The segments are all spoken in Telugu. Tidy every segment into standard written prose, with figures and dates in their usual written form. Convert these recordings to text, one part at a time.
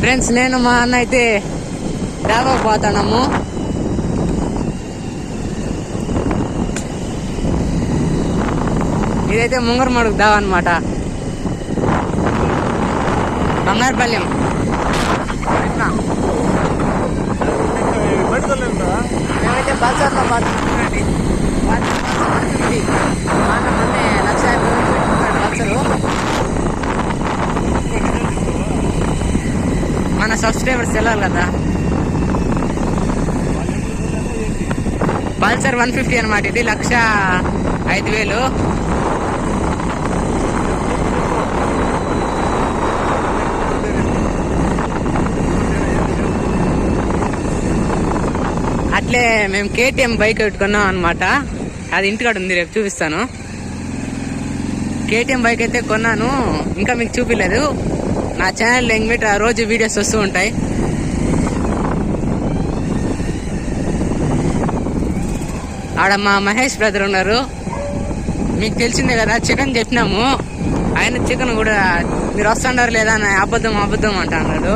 ఫ్రెండ్స్ నేను మా అన్న అయితే డాబాకు పోతాము. ఇదైతే ముంగరమడుగు దావా అనమాట, బంగారుపల్లి. మేమైతే పల్సర్లో పోతున్నామండి. మొన్నే 1,50,000 పల్సరు. మన సబ్స్క్రైబర్స్ వెళ్ళాలి కదా. పల్సర్ 150 అనమాట. ఇది 1,05,000. అట్లే మేము KTM బైక్ పెట్టుకున్నాం అనమాట. అది ఇంటికాడ ఉంది, రేపు చూపిస్తాను. KTM బైక్ అయితే కొన్నాను, ఇంకా మీకు చూపించలేదు. నా ఛానల్లో ఎంగమిట రోజు వీడియోస్ వస్తూ ఉంటాయి. ఆడ మా మహేష్ బ్రదర్ ఉన్నారు, మీకు తెలిసిందే కదా. చికెన్ చెప్పినాము, ఆయన చికెన్ కూడా మీరు వస్తుండారు లేదా అని అబద్ధం అంట అన్నాడు.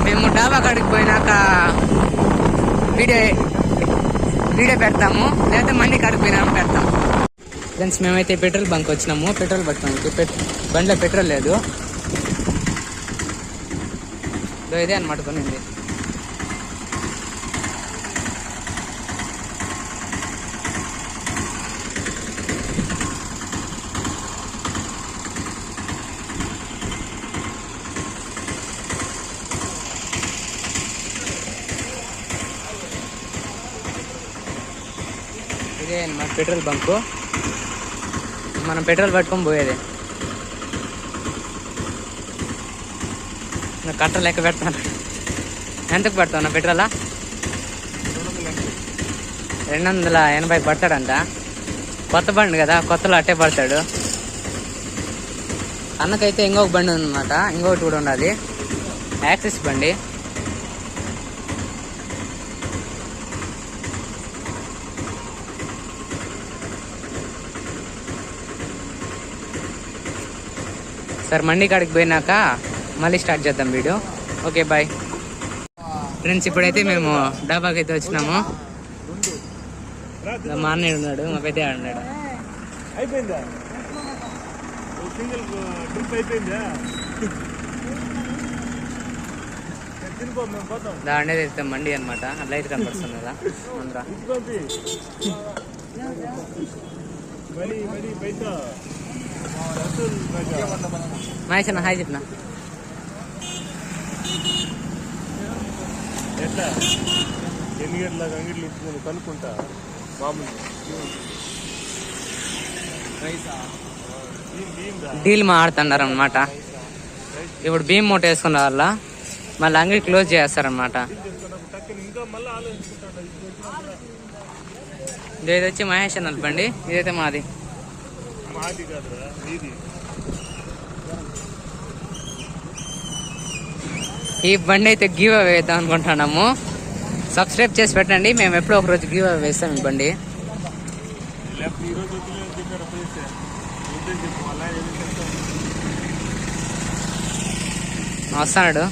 మేము డాబా కాడికి పోయినాక వీడియో పెడతాము, లేకపోతే మండి కాడికి పోయినాక పెడతాము. ఫ్రెండ్స్ మేమైతే పెట్రోల్ బంక్ వచ్చినాము. పెట్రోల్ పట్టుకోడానికి బండిలో పెట్రోల్ లేదు. ఇదే అనమాట కొనింది. ఇదే అనమాట పెట్రోల్ బంకు. మనం పెట్రోల్ పట్టుకొని పోయేది. కట్ట లెక్క పెడతాను. ఎంతకు పెడతావు పెట్రోలా? 280 పడతాడంట. కొత్త బండి కదా, కొత్తలో అట్టే పడతాడు. అన్నకైతే ఇంకొక బండి ఉందన్నమాట, ఇంకొకటి కూడా ఉండాలి, యాక్సిస్ బండి. సరే మండి కాడికి పోయినాక మళ్ళీ స్టార్ట్ చేద్దాం వీడియో. Okay bye friends. ఇప్పుడైతే మేము డాబాకి అయితే వచ్చినాము. మా అన్నయ్య ఉన్నాడు, మా పెద్ద ఉన్నాడు. దాండేది అయితే మండి అనమాట. లైట్ కనపడుతుంది కదా అందరూ. మహేష్ అన్న హాయ్ చెప్పిన. ఎట్లా ఎన్ని గంటలకు అంగిట్లు ఇచ్చుకొని కనుక్కుంటా. మామూలు డీల్ మాడుతున్నారు అనమాట. ఇప్పుడు భీమ్ మూట వేసుకున్న వాళ్ళ మళ్ళీ అంగడి క్లోజ్ చేస్తారనమాట. ఇది వచ్చి మహేష్ అన్న బండి, ఇదైతే మాది. ఈ బండి అయితే గివ్ అవే వేద్దాం అనుకుంటున్నాము. సబ్స్క్రైబ్ చేసి పెట్టండి, మేము ఎప్పుడో ఒక రోజు గివ్ అవే వేస్తాం ఈ బండి. వస్తాడు.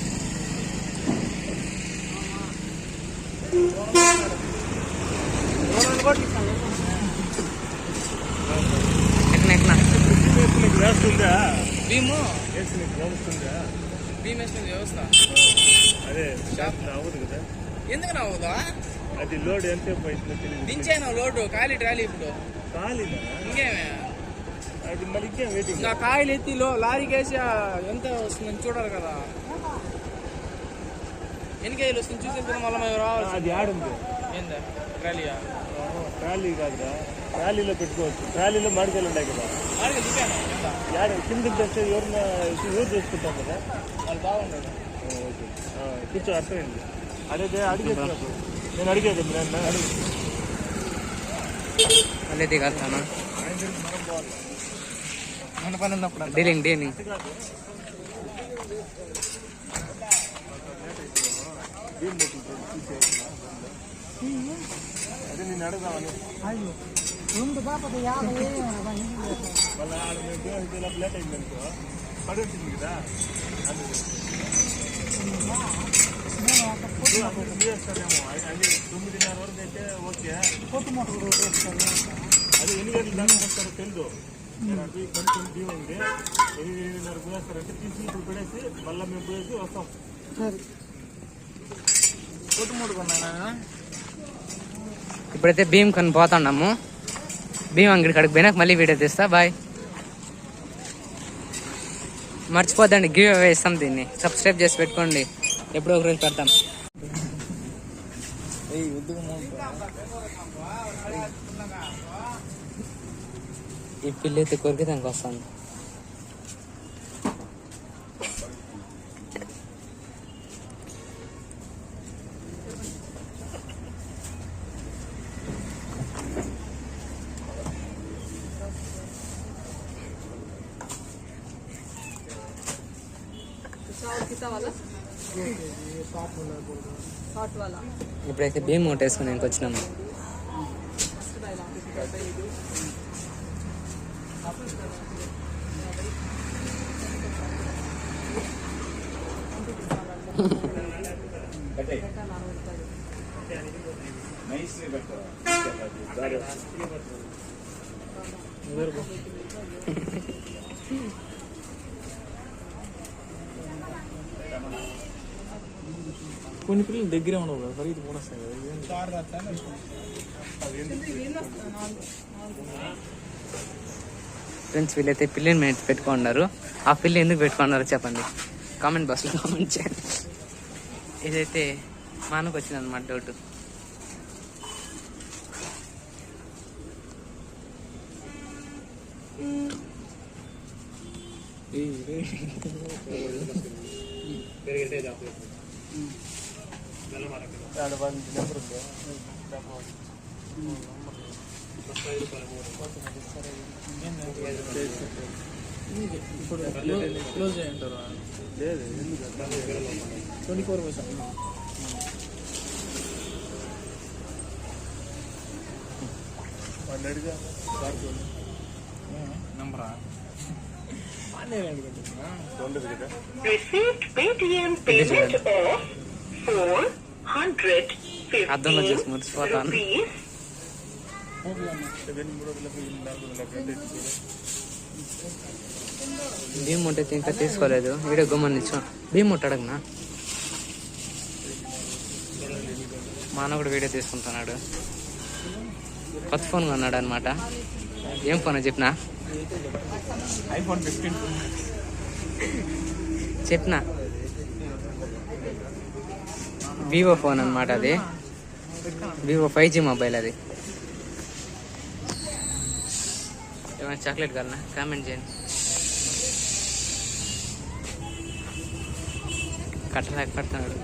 వ్యవస్థ అదే అవ్వదు కదా. ఎందుకు నవ్వుదా? అది లోడ్ ఎంతసేపు దించాను లోడు ఖాళీ ట్రాలీ. ఇప్పుడు ఖాళీ ఇంకేమే అది మళ్ళీ ఇంకేం వెయిటింగ్. ఇంకా కాయలు ఎత్తి లారీకి వేసి ఎంత వస్తుందని చూడాలి కదా. ఎన్ని కేజీలు వస్తుంది చూసేది మళ్ళీ మేము రావాలి. అది ఆడుంది ఏందా ట్రాలీయా? ట్రాలీ కాదురా, ట్రాలీలో పెట్టుకోవచ్చు. ట్రాలీలో మాడికాయలు ఉన్నాయి కదా, కిందకి తెస్తే ఎవరన్నా యూజ్ చేసుకుంటాం కదా, వాళ్ళు బాగుండదు. ఓకే కూర్చో, అర్థమైంది. అదే అడిగేది నేను అడిగేది మళ్ళీ దిగాస్తాను. మన పని ఉన్నప్పుడు డీలింగ్ అదే నేను అడుగుదామని మళ్ళీ ఆడ మేము లేట్ అయింది అనుకో పడుతుంది కదా అది చేస్తారేమో అది 9:30 వరకు అయితే ఓకే. అది ఎన్ని గంటలు దాకా వస్తారో తెలియదు. అది కొంచెం బియ్యం ఉంది 8:30 పోయేస్తారంటే తీసి ఇప్పుడు పడేసి మళ్ళీ మేము పోయేసి వస్తాం. ఇప్పుడైతే భీమ్ కొని పోతున్నాము. భీమ్ అంగడి కాడికి పోయినాక మళ్ళీ వీడియో తీస్తా. బాయ్. మర్చిపోద్దండి, గివ్ అవే ఇస్తాం. దీన్ని సబ్స్క్రైబ్ చేసి పెట్టుకోండి, ఎప్పుడో ఒక రోజు పెడతాం. ఈ పిల్లి అయితే కొరికి దానికి వస్తాను. ఇప్పుడైతే భీమ్ మూట వేసుకుని ఇంటికి వచ్చినాము. కొన్ని పిల్లలు దగ్గరే ఉండవు కదా, పరిగెత్తి కూడా వస్తాయి కదా. ఫ్రెండ్స్, వీళ్ళైతే పిల్లిని మేము పెట్టుకున్నారు. ఆ పిల్లి ఎందుకు పెట్టుకున్నారో చెప్పండి, కామెంట్ బాక్స్లో కామెంట్ చేయండి. ఇదైతే మా అన్నకు వచ్చింది అనమాట డౌట్. ఇప్పుడు క్లోజ్ చేయంటారు. లేదు, 24 అడిగా నంబరా అర్థంలో చేసి మురిసిపోతాను. భీమ్ ముట్ట అయితే ఇంకా తీసుకోలేదు. వీడియో గమనించు. భీమ్ ముట్ట అడగనా, మా అన్న కూడా వీడియో తీసుకుంటున్నాడు. కొత్త ఫోన్ కొన్నాడు అనమాట. ఏం ఫోన్ చెప్పినా iPhone 15 చెప్పిన వివో ఫోన్ అనమాట. అది వివో 5G మొబైల్. అది ఏమైనా చాక్లెట్ కావాలన్నా కామెంట్ చేయండి. కట్టలేక పడుతున్నాడు.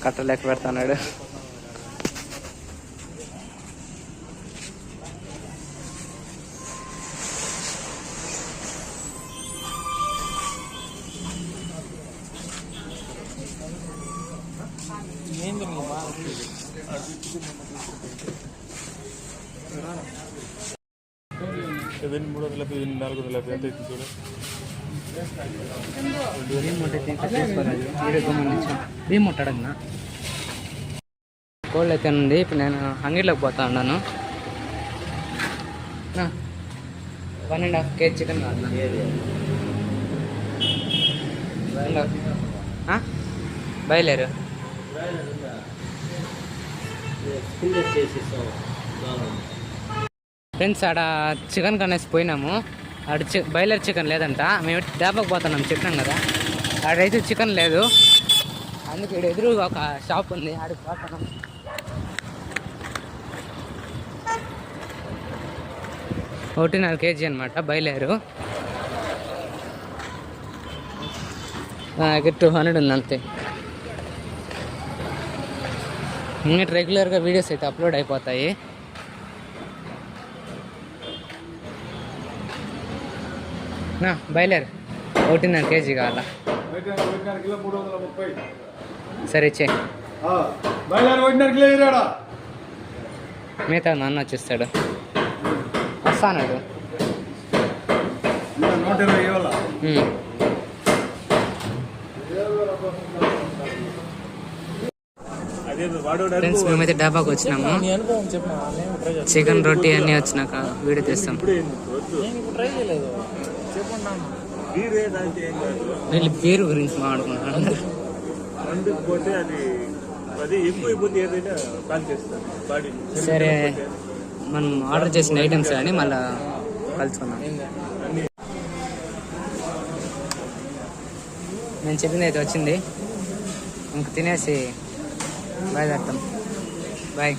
కట్టలేక పెడతాడు. భీమ్ ముట్టడన్నా కోల్డ్ అయితే ఉంది. ఇప్పుడు నేను అంగిట్లోకి పోతా ఉన్నాను. 1.5 kg చికెన్ కాదు. బయలుదేరు. ఫ్రెండ్స్, ఆడ చికెన్ కనేసి పోయినాము. ఆడ బయలర్ చికెన్ లేదంట. మేము డాబాకి పోతున్నాం చెప్పినాం కదా. ఆడైతే చికెన్ లేదు. అందుకు ఇక్కడ ఎదురుగా ఒక షాప్ ఉంది, ఆడికి పోతున్నాం. 1.5 kg అనమాట బయలేరు. నా దగ్గర 200 ఉంది అంతే. ఇంకా రెగ్యులర్గా వీడియోస్ అయితే అప్లోడ్ అయిపోతాయి. నా బయలేరు 1.5 kg కావాలా? సరే ఇచ్చే. మిగతా నాన్న వచ్చేస్తాడు, వస్తాడు. ఫ్రెండ్స్ మేమైతే డాబాకి వచ్చినాము. చికెన్ రొట్టి అన్నీ వచ్చినాక వీడియో తీస్తాం. వీళ్ళు బీరు గురించి మాట్లాడుకుంటున్నాను. సరే మనం ఆర్డర్ చేసిన ఐటమ్స్ కానీ మళ్ళీ కలుసుకున్నాం. నేను చెప్పింది అయితే వచ్చింది. ఇంక తినేసి బాయ్ చెప్తాం. బాయ్.